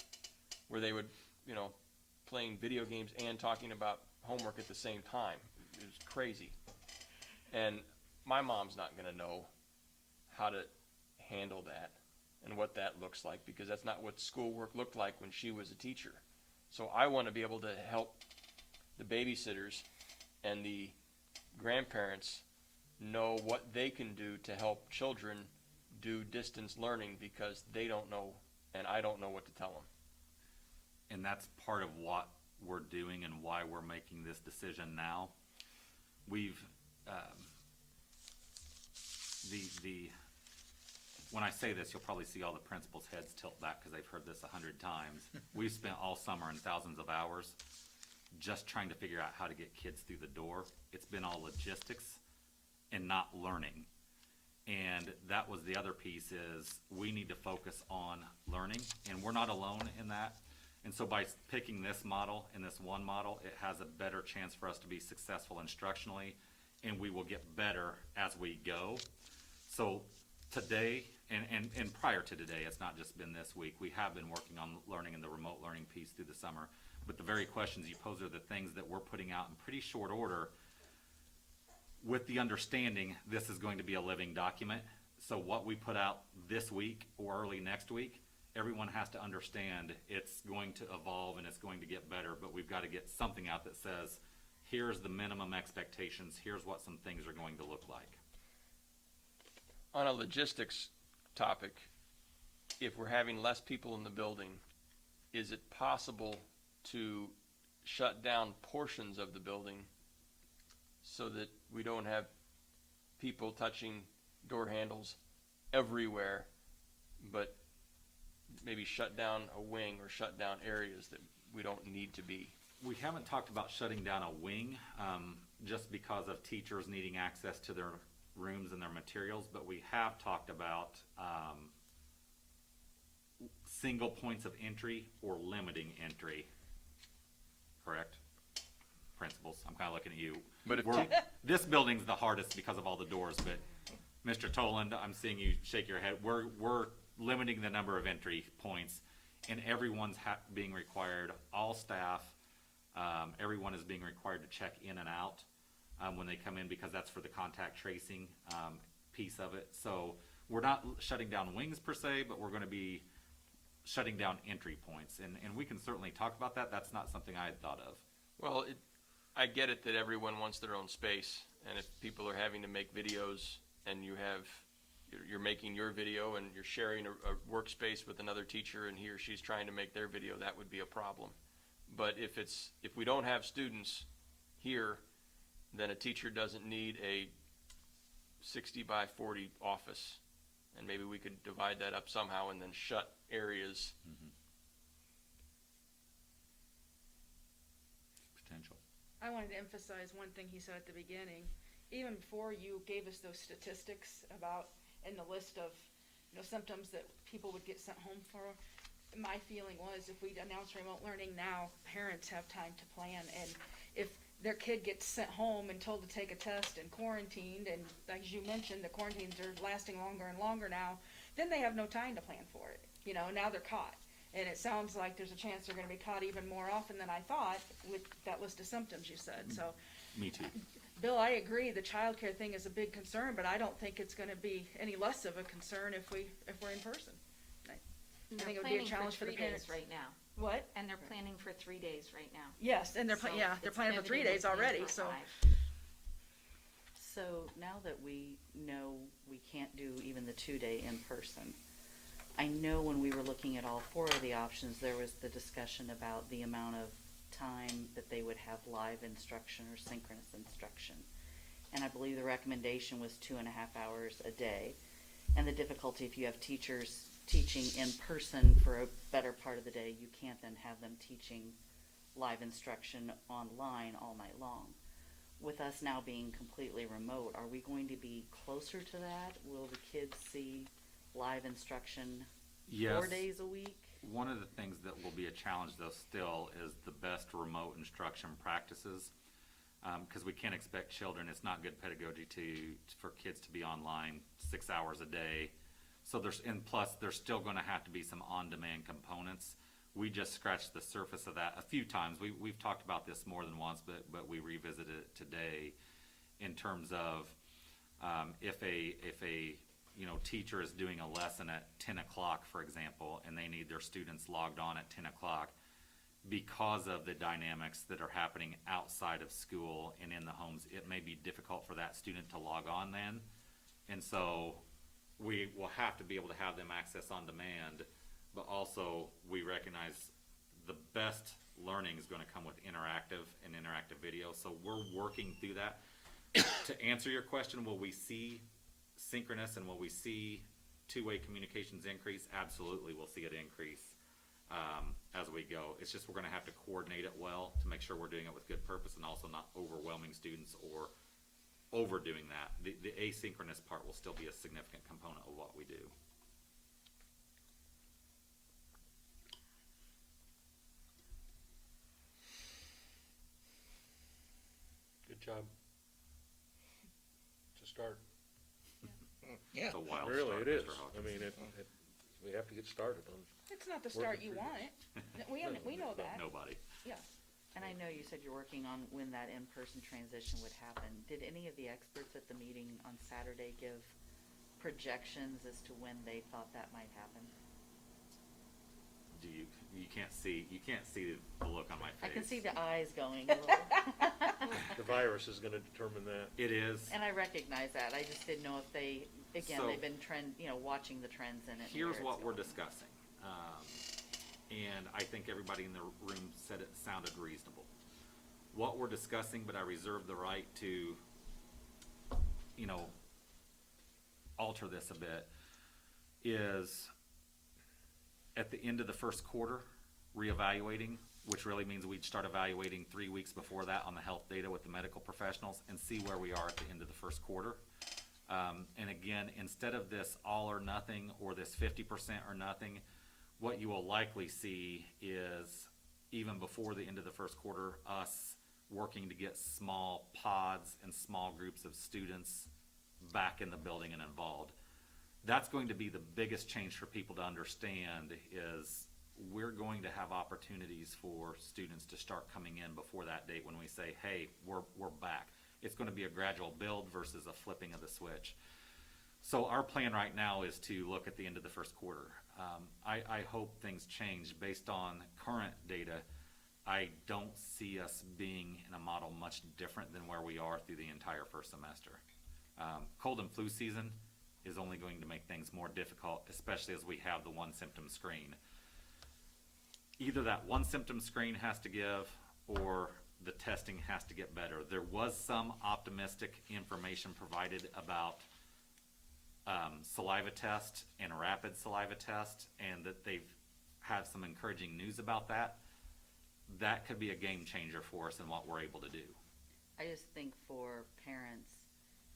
where they would, playing video games and talking about homework at the same time. It was crazy. And my mom's not going to know how to handle that and what that looks like, because that's not what schoolwork looked like when she was a teacher. So I want to be able to help the babysitters and the grandparents know what they can do to help children do distance learning, because they don't know and I don't know what to tell them. And that's part of what we're doing and why we're making this decision now. We've when I say this, you'll probably see all the principals' heads tilt back because they've heard this 100 times. We've spent all summer and thousands of hours just trying to figure out how to get kids through the door. It's been all logistics and not learning. And that was the other piece, is we need to focus on learning, and we're not alone in that. And so by picking this model and this one model, it has a better chance for us to be successful instructionally, and we will get better as we go. So today and prior to today, it's not just been this week. We have been working on learning and the remote learning piece through the summer. But the very questions you pose are the things that we're putting out in pretty short order with the understanding this is going to be a living document. So what we put out this week or early next week, everyone has to understand it's going to evolve and it's going to get better, but we've got to get something out that says, here's the minimum expectations, here's what some things are going to look like. On a logistics topic, if we're having less people in the building, is it possible to shut down portions of the building so that we don't have people touching door handles everywhere, but maybe shut down a wing or shut down areas that we don't need to be? We haven't talked about shutting down a wing, just because of teachers needing access to their rooms and their materials, but we have talked about single points of entry or limiting entry. Correct? Principals, I'm kind of looking at you. But if This building's the hardest because of all the doors, but Mr. Toland, I'm seeing you shake your head. We're limiting the number of entry points, and everyone's being required, all staff, everyone is being required to check in and out when they come in, because that's for the contact tracing piece of it. So we're not shutting down wings per se, but we're going to be shutting down entry points, and we can certainly talk about that. That's not something I had thought of. Well, I get it that everyone wants their own space, and if people are having to make videos and you're making your video and you're sharing a workspace with another teacher and he or she's trying to make their video, that would be a problem. But if we don't have students here, then a teacher doesn't need a 60 by 40 office, and maybe we could divide that up somehow and then shut areas. Potential. I wanted to emphasize one thing he said at the beginning. Even before you gave us those statistics about, and the list of, symptoms that people would get sent home for, my feeling was if we announce remote learning now, parents have time to plan. And if their kid gets sent home and told to take a test and quarantined, and as you mentioned, the quarantines are lasting longer and longer now, then they have no time to plan for it. Now they're caught. And it sounds like there's a chance they're going to be caught even more often than I thought with that list of symptoms you said. So, Me too. Bill, I agree. The child care thing is a big concern, but I don't think it's going to be any less of a concern if we're in person. I think it would be a challenge for the parents right now. What? And they're planning for 3 days right now. Yes, and they're So they're it's planning for 3 pivoting days to plan already. for So 5. So now that we know we can't do even the 2-day in person, I know when we were looking at all 4 of the options, there was the discussion about the amount of time that they would have live instruction or synchronous instruction. And I believe the recommendation was 2.5 hours a day. And the difficulty, if you have teachers teaching in person for a better part of the day, you can't then have them teaching live instruction online all night long. With us now being completely remote, are we going to be closer to that? Will the kids see live instruction 4 days a week? One of the things that will be a challenge, though, still is the best remote instruction practices, because we can't expect children. It's not good pedagogy for kids to be online 6 hours a day. So plus there's still going to have to be some on-demand components. We just scratched the surface of that a few times. We've talked about this more than once, but we revisited it today in terms of if a teacher is doing a lesson at 10 o'clock, for example, and they need their students logged on at 10 o'clock, because of the dynamics that are happening outside of school and in the homes, it may be difficult for that student to log on then. And so we will have to be able to have them access on demand, but also we recognize the best learning is going to come with interactive video. So we're working through that. To answer your question, will we see synchronous and will we see two-way communications increase? Absolutely, we'll see it increase as we go. It's just we're going to have to coordinate it well to make sure we're doing it with good purpose and also not overwhelming students or overdoing that. The asynchronous part will still be a significant component of what we do. Good job. To start. Yeah. It's a wild Really, start, it is. Mr. Hawkins. I mean, we have to get started on. It's not the start you Working want. We know But that. nobody. Yeah. And I know you said you're working on when that in-person transition would happen. Did any of the experts at the meeting on Saturday give projections as to when they thought that might happen? You can't see the look on my face. I can see the eyes going a little. The virus is gonna determine that. It is. And I recognize that. I just didn't know if they, again, So- they've been watching the trends in it. and Here's where what it's we're going. discussing. And I think everybody in the room said it sounded reasonable. What we're discussing, but I reserve the right to, alter this a bit, is at the end of the first quarter, reevaluating, which really means we'd start evaluating 3 weeks before that on the health data with the medical professionals and see where we are at the end of the first quarter. And again, instead of this all or nothing or this 50% or nothing, what you will likely see is, even before the end of the first quarter, us working to get small pods and small groups of students back in the building and involved. That's going to be the biggest change for people to understand, is we're going to have opportunities for students to start coming in before that date when we say, hey, we're back. It's going to be a gradual build versus a flipping of the switch. So our plan right now is to look at the end of the first quarter. I hope things change based on current data. I don't see us being in a model much different than where we are through the entire first semester. Cold and flu season is only going to make things more difficult, especially as we have the one symptom screen. Either that one symptom screen has to give, or the testing has to get better. There was some optimistic information provided about saliva test and rapid saliva test, and that they've had some encouraging news about that. That could be a game changer for us in what we're able to do. I just think for parents,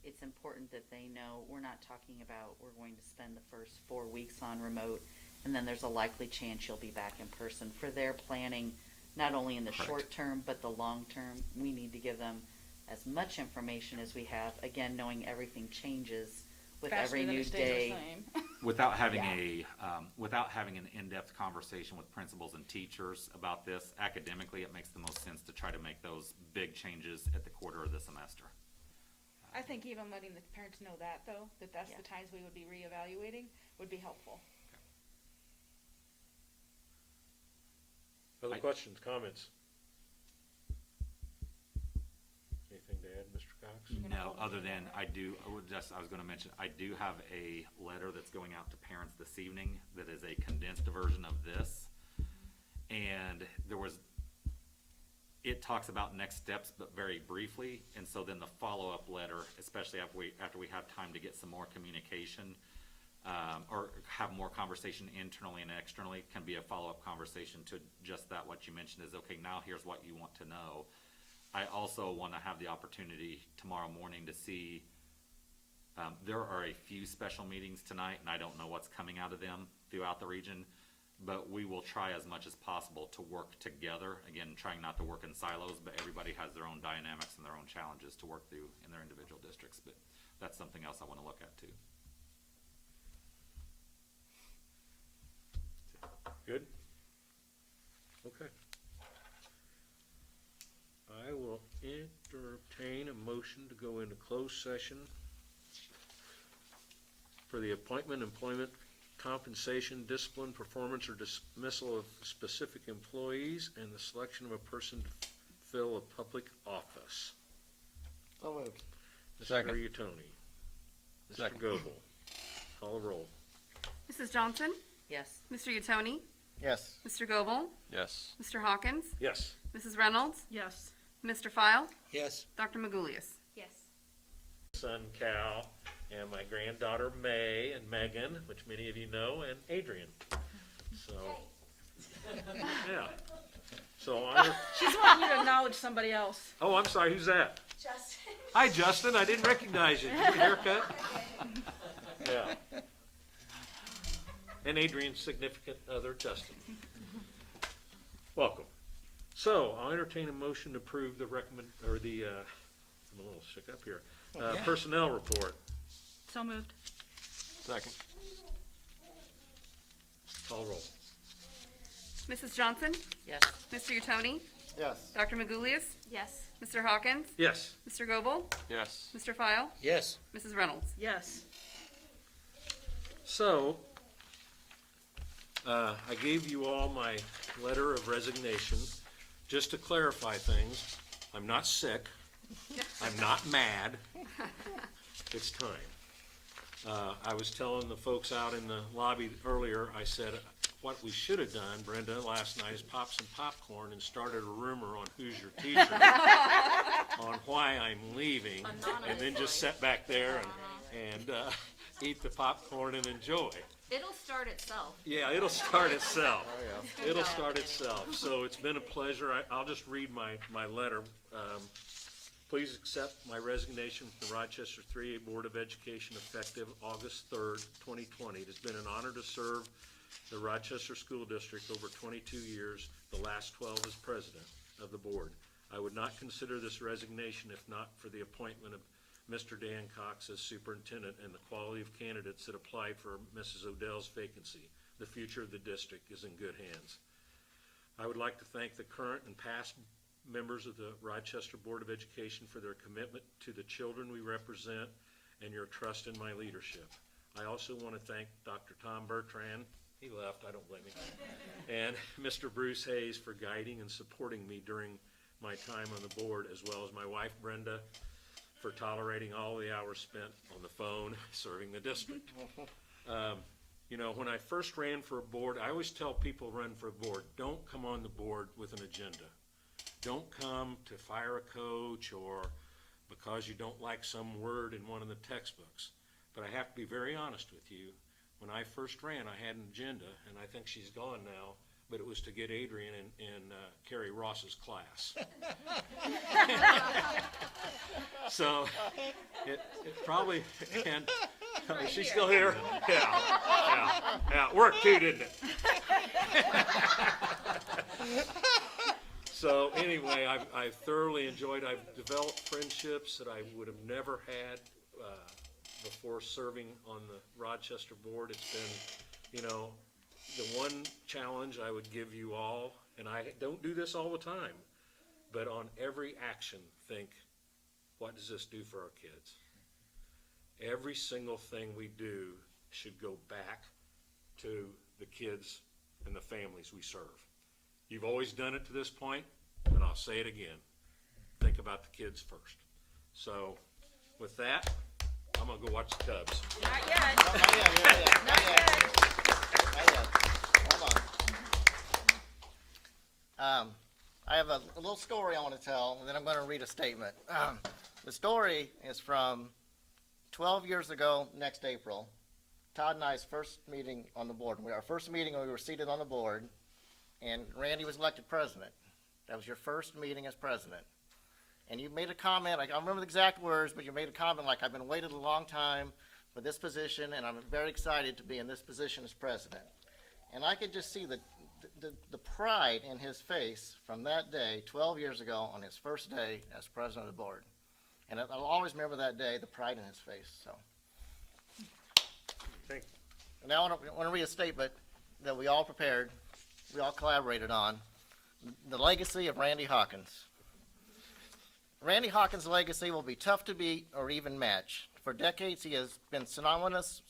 it's important that they know we're not talking about we're going to spend the first 4 weeks on remote and then there's a likely chance you'll be back in person. For their planning, not only in the Correct. short term, but the long term, we need to give them as much information as we have, again, knowing everything changes with Faster every than new it stays the day. same. Without having Yeah. without having an in-depth conversation with principals and teachers about this, academically, it makes the most sense to try to make those big changes at the quarter of the semester. I think even letting the parents know that, though, that's Yeah. the times we would be reevaluating, would be helpful. Other questions, comments? Anything to add, Mr. Cox? No, other than I was gonna mention, I do have a letter that's going out to parents this evening that is a condensed version of this. And it talks about next steps, but very briefly, and so then the follow-up letter, especially after we have time to get some more communication, or have more conversation internally and externally, can be a follow-up conversation to just that, what you mentioned is, okay, now here's what you want to know. I also want to have the opportunity tomorrow morning to see, there are a few special meetings tonight, and I don't know what's coming out of them throughout the region, but we will try as much as possible to work together. Again, trying not to work in silos, but everybody has their own dynamics and their own challenges to work through in their individual districts, but that's something else I want to look at too. Good? Okay. I will entertain a motion to go into closed session for the appointment, employment, compensation, discipline, performance, or dismissal of specific employees, and the selection of a person to fill a public office. So moved. Mr. Second. Iuttoni. Mr. Second. Goebel. Call a roll. Mrs. Johnson? Yes. Mr. Iuttoni? Yes. Mr. Goebel? Yes. Mr. Hawkins? Yes. Mrs. Reynolds? Yes. Mr. File? Yes. Dr. Magulius? Yes. Son Cal, and my granddaughter May and Megan, which many of you know, and Adrian. So, yeah. So She's wanting you to acknowledge somebody else. oh, I'm sorry, who's that? Justin. Hi, Justin, I didn't recognize you. Did you get a haircut? Yeah. And Adrian's significant other, Justin. Welcome. So, I'll entertain a motion to approve the I'm a little shook up here, Yeah. personnel report. So moved. Second. Call roll. Mrs. Johnson? Yes. Mr. Utoni? Yes. Dr. Magulius? Yes. Mr. Hawkins? Yes. Mr. Goebel? Yes. Mr. File? Yes. Mrs. Reynolds? Yes. So, I gave you all my letter of resignation. Just to clarify things, I'm not sick. I'm not mad. It's time. I was telling the folks out in the lobby earlier, I said, what we should have done, Brenda, last night is pop some popcorn and started a rumor on who's your teacher, on why I'm leaving, and then just sit back there and eat the popcorn and enjoy. It'll start itself. Yeah, it'll start itself. It'll start itself. So it's been a pleasure. I'll just read my letter. Please accept my resignation from the Rochester 3A Board of Education effective August 3rd, 2020. It has been an honor to serve the Rochester School District over 22 years, the last 12 as president of the board. I would not consider this resignation if not for the appointment of Mr. Dan Cox as superintendent and the quality of candidates that applied for Mrs. Odell's vacancy. The future of the district is in good hands. I would like to thank the current and past members of the Rochester Board of Education for their commitment to the children we represent and your trust in my leadership. I also want to thank Dr. Tom Bertrand, he left, I don't blame him, and Mr. Bruce Hayes for guiding and supporting me during my time on the board, as well as my wife Brenda for tolerating all the hours spent on the phone serving the district. You know, when I first ran for a board, I always tell people run for a board, don't come on the board with an agenda. Don't come to fire a coach or because you don't like some word in one of the textbooks. But I have to be very honest with you. When I first ran, I had an agenda, and I think she's gone now, but it was to get Adrian in Carrie Ross's class. So it probably, and is she still here? Yeah. Worked too, didn't it? So anyway, I've thoroughly enjoyed, I've developed friendships that I would have never had before serving on the Rochester board. It's been, you know, the one challenge I would give you all, and I don't do this all the time, but on every action, think, what does this do for our kids? Every single thing we do should go back to the kids and the families we serve. You've always done it to this point, and I'll say it again. Think about the kids first. So with that, I'm going to go watch the Cubs. Not yet. Not yet. Not yet. Hold on. I have a little story I want to tell, and then I'm going to read a statement. The story is from 12 years ago, next April. Todd and I's first meeting on the board. Our first meeting when we were seated on the board, and Randy was elected president. That was your first meeting as president. And you made a comment, I don't remember the exact words, but you made a comment like, I've been waiting a long time for this position, and I'm very excited to be in this position as president. And I could just see the pride in his face from that day, 12 years ago, on his first day as president of the board. And I'll always remember that day, the pride in his face, so. Thank you. And now I want to read a statement that we all prepared, we all collaborated on, the legacy of Randy Hawkins. Randy Hawkins' legacy will be tough to beat or even match. For decades, he has been synonymous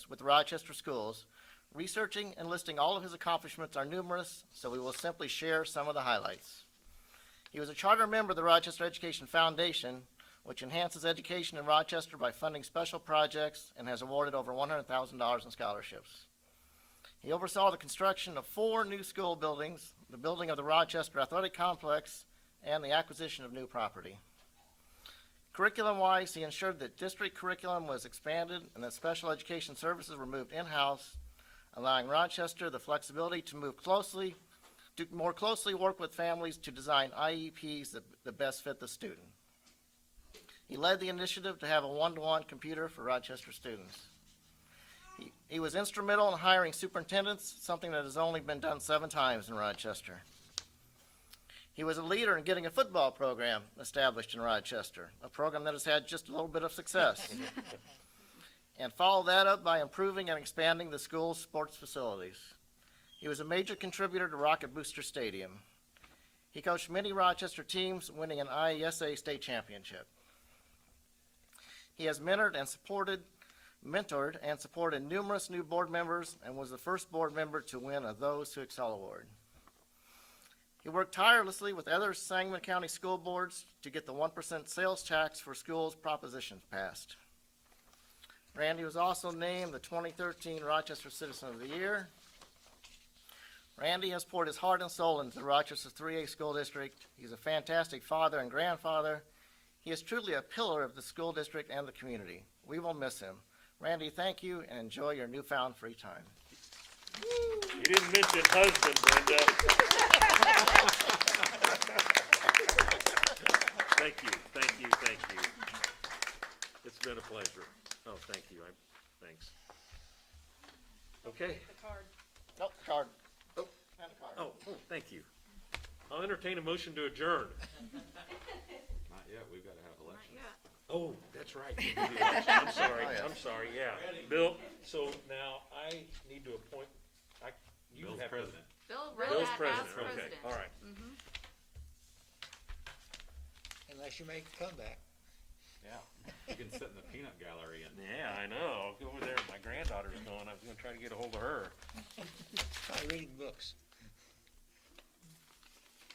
with Rochester schools. Researching and listing all of his accomplishments are numerous, so we will simply share some of the highlights. He was a charter member of the Rochester Education Foundation, which enhances education in Rochester by funding special projects and has awarded over $100,000 in scholarships. He oversaw the construction of 4 new school buildings, the building of the Rochester Athletic Complex, and the acquisition of new property. Curriculum-wise, he ensured that district curriculum was expanded and that special education services were moved in-house, allowing Rochester the flexibility to more closely work with families to design IEPs that best fit the student. He led the initiative to have a one-to-one computer for Rochester students. He was instrumental in hiring superintendents, something that has only been done 7 times in Rochester. He was a leader in getting a football program established in Rochester, a program that has had just a little bit of success. and followed that up by improving and expanding the school's sports facilities. He was a major contributor to Rocket Booster Stadium. He coached many Rochester teams, winning an IESA state championship. He has mentored and supported numerous new board members and was the first board member to win a Those Who Excel award. He worked tirelessly with other Sangamon County school boards to get the 1% sales tax for schools propositions passed. Randy was also named the 2013 Rochester Citizen of the Year. Randy has poured his heart and soul into the Rochester 3A school district. He's a fantastic father and grandfather. He is truly a pillar of the school district and the community. We will miss him. Randy, thank you, and enjoy your newfound free time. You didn't mention husband, Brenda. Thank you, thank you, thank you. It's been a pleasure. Oh, thank you, thanks. Okay, The card. Nope, card. Oh. And a card. oh, thank you. I'll entertain a motion to adjourn. Not yet, we've gotta have elections. Oh, that's right. I'm sorry, Oh, yeah. I'm sorry, yeah. Bill, so now I need to appoint, you Bill's have to- president. Bill read Bill's that as president, okay, president. all right. Unless you make a comeback. You can sit in the peanut gallery and. Yeah, I know. I'll go over there. My granddaughter's going. I was gonna try to get a hold of her. Try reading books.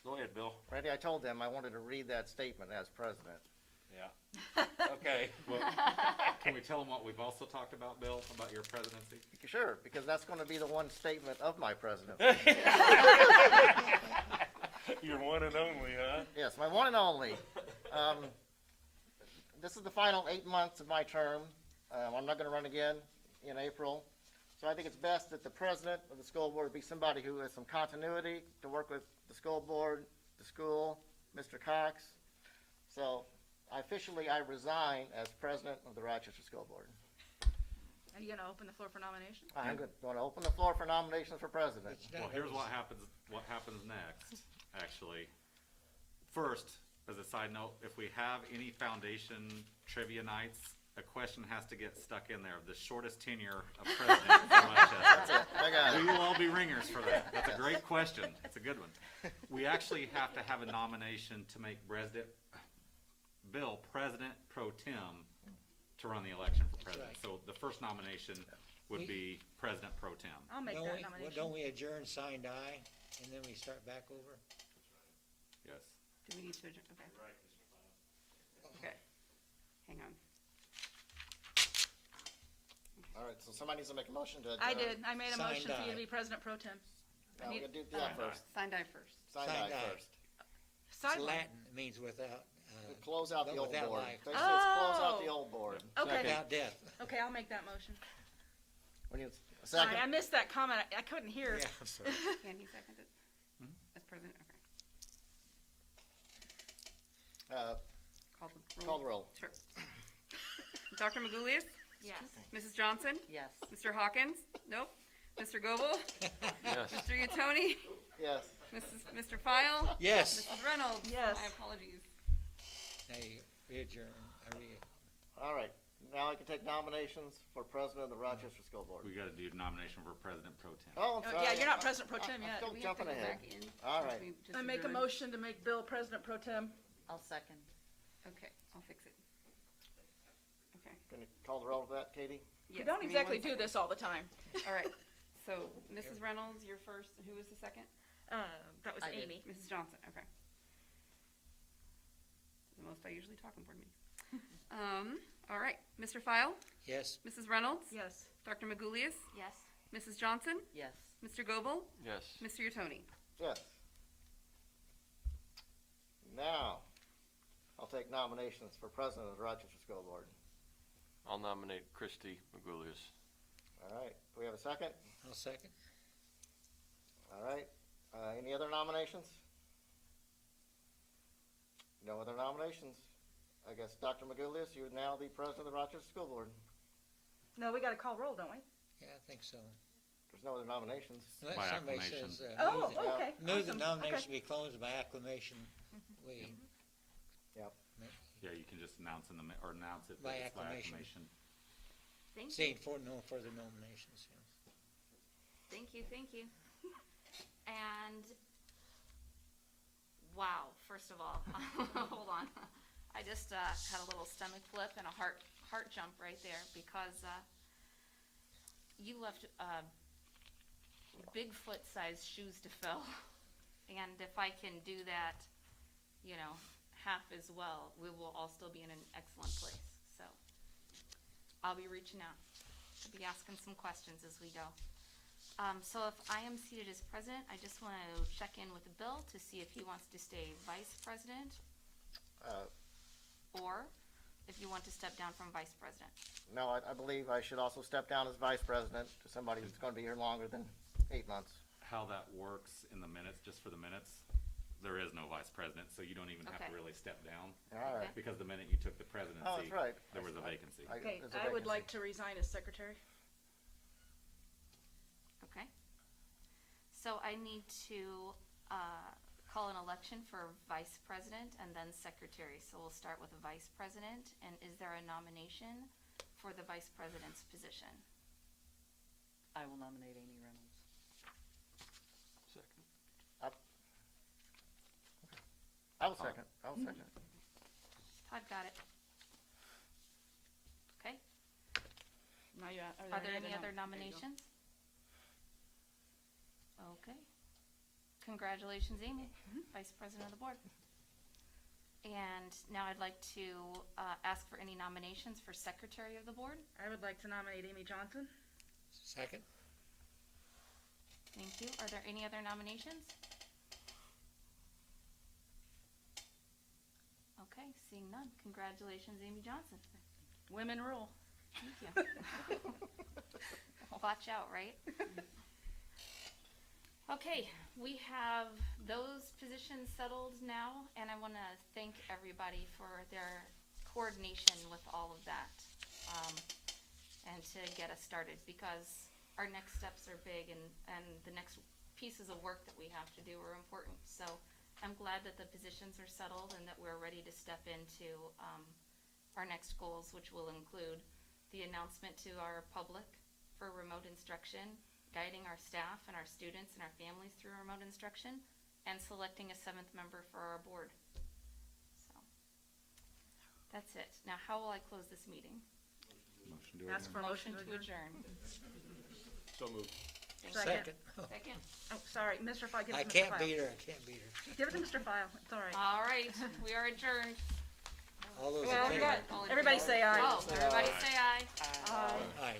Go ahead, Bill. Randy, I told them I wanted to read that statement as president. Yeah. Okay. Well, can we tell them what we've also talked about, Bill, about your presidency? Sure, because that's going to be the one statement of my presidency. You're one and only, huh? Yes, my one and only. This is the final 8 months of my term. I'm not going to run again in April. So I think it's best that the president of the school board be somebody who has some continuity to work with the school board, the school, Mr. Cox. So I resign as president of the Rochester School Board. Are you gonna open the floor for nomination? I'm going to open the floor for nominations for president. It's not Well, here's always- what happens next, actually. First, as a side note, if we have any foundation trivia nights, a question has to get stuck in there, the shortest tenure of president in Rochester. I got We it. will all be ringers for that. That's a great question. It's a good one. We actually have to have a nomination to make Bill President Pro-Tem to run the election for president. right. So the first nomination would be President Pro-Tem. I'll make Don't that we, nomination. don't we adjourn, signed aye, and then we start back over? Yes. Do we need to adjourn? Okay. Okay. Hang on. All right, so somebody needs to make a motion to adjourn. I did. I made a Signed motion for you to aye. be President Pro Tem. Now we're need- going to do that first. Signed I first. Sign Signed aye aye. first. It's Sideline. Latin, it means without, Close out the But old without board. life. They say it's close out the Oh. old board. Okay. without death. Okay, I'll make that motion. When you, a Sorry, second. I missed that comment. I couldn't hear. Yeah, I'm sorry. And he seconded as president. Okay. Call the roll. Call the roll. Sure. Dr. Magulius? Yes. Mrs. Johnson? Yes. Mr. Hawkins? Nope. Mr. Goebel? Yes. Mr. Utoni? Yes. Mr. File? Yes. Mrs. Reynolds? Yes. My apologies. Now you adjourn. All right. Now I can take nominations for president of the Rochester School Board. We gotta do nomination for President Pro-Tem. Oh, I'm Oh, sorry. yeah, you're not President Pro Tem I'm yet. still Do we have to jumping go ahead. back in? All Or right. we just I make a adjourn? motion to make Bill President Pro Tem. I'll second. Okay, I'll fix it. Okay. Can you call the roll for that, Katie? You Yes, don't give me exactly 1 do second. this all the time. All right, so Mrs. Reynolds, you're first, who was the second? That was I did. Amy. Mrs. Johnson, okay. The most I usually talk in board meetings. All right, Mr. File, Yes. Mrs. Reynolds, Yes. Dr. Magulius, Yes. Mrs. Johnson, Yes. Mr. Goebel, Yes. Mr. Utoni. Yes. Now, I'll take nominations for president of the Rochester School Board. I'll nominate Christy Magulius. All right. Do we have a second? I'll second. All right. Any other nominations? No other nominations. I guess Dr. Magulius, you are now the president of the Rochester School Board. No, we gotta call roll, don't we? Yeah, I think so. There's no other nominations. Unless By somebody acclamation. says, Oh, move the- okay. Move the Awesome. nomination Okay. be closed by acclamation. We, Yeah, you can just announce or announce it By that it's by acclamation. acclamation. Thank you, Seeing for no further nominations, yes. thank you, thank you. And, wow, first of all, hold on. I just, had a little stomach flip and a heart jump right there because, you left, Bigfoot-sized shoes to fill. And if I can do that, you know, half as well, we will all still be in an excellent place. So I'll be reaching out. I'll be asking some questions as we go. So if I am seated as president, I just want to check in with Bill to see if he wants to stay vice president or if you want to step down from vice president. No, I believe I should also step down as vice president to somebody who's gonna be here longer than 8 months. How that works in the minutes, just for the minutes, there is no vice president, so you don't even have Okay. to really step down. All right. Okay. Because the minute you took the presidency, Oh, that's right. there was a vacancy. Okay, There's a I would vacancy. like to resign as secretary. Okay. So I need to call an election for vice president and then secretary. So we'll start with the vice president. And is there a nomination for the vice president's position? I will nominate Amy Reynolds. Second. I'll second. Todd got it. Okay. Now you, Are there any other nom- there you go. nominations? Okay. Congratulations, Amy, Vice President of the Board. And now I'd like to ask for any nominations for Secretary of the Board. I would like to nominate Amy Johnson. Second? Thank you. Are there any other nominations? Okay, seeing none. Congratulations, Amy Johnson. Women rule. Thank you. Watch out, right? Okay, we have those positions settled now, and I want to thank everybody for their coordination with all of that, and to get us started, because our next steps are big, and the next pieces of work that we have to do are important. So I'm glad that the positions are settled and that we're ready to step into our next goals, which will include the announcement to our public for remote instruction, guiding our staff and our students and our families through remote instruction, and selecting a 7th member for our board. So that's it. Now, how will I close this meeting? Motion to Ask for a motion to adjourn. So moved. Thank you. Second. Second. Oh, sorry, Mr. File, give I it to Mr. can't File. beat her, Give it to Mr. File, it's all right. All right, we are adjourned. All those in Well, favor? All in everybody favor? say aye. Oh, everybody say aye. Aye. Aye.